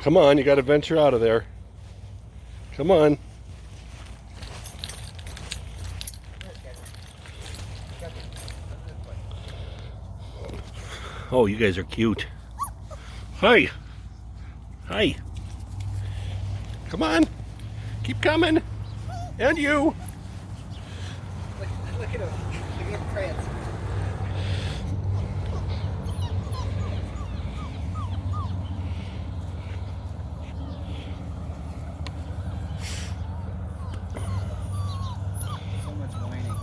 Come on, you got to venture out of there. Come on. Oh, you guys are cute. Hi. Hi. Come on. Keep coming. And you. Look at him. Look at him prance. So much whining.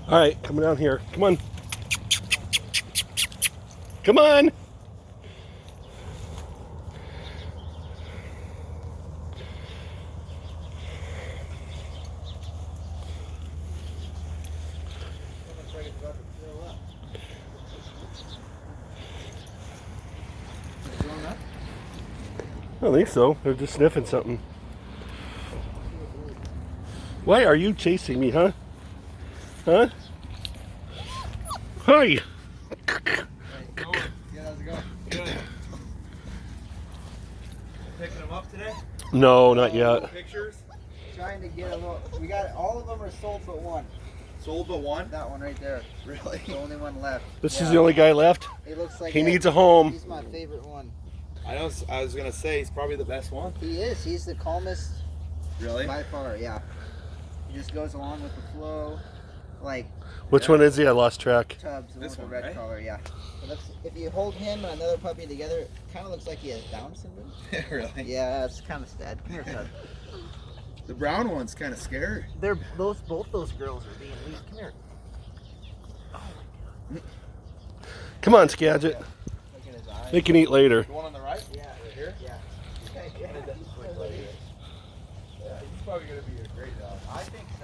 All right, coming down here. Come on. Come on. Almost like it's about to throw up. Is it throwing up? I don't think so. They're just sniffing something. Why are you chasing me, huh? Huh? Hi. Yeah, how's it going? Good. Picking them up today? No, not yet. Pictures? Trying to get a little. We got all of them are sold but one. Sold but one? That one right there. Really? The only one left. This is the only guy left. He looks like He needs a home. He's my favorite one. I was gonna say he's probably the best one. He is. He's the calmest Really? by far. Yeah. He just goes along with the flow, like Which one is he? I lost track. Tubbs, the one This with the one, red right? collar. Yeah. It looks, if you hold him and another puppy together, it kind of looks like he has Down syndrome. Really? Yeah, it's kind of sad. Come here, Tubbs. The brown one's kind of scary. They're both those girls are being loose. Come here. Come on, Skagit. Look at his eyes. They can eat later. The one on the right? Yeah. Right here? Yeah. Yeah, he's probably gonna be a great dog. I think so.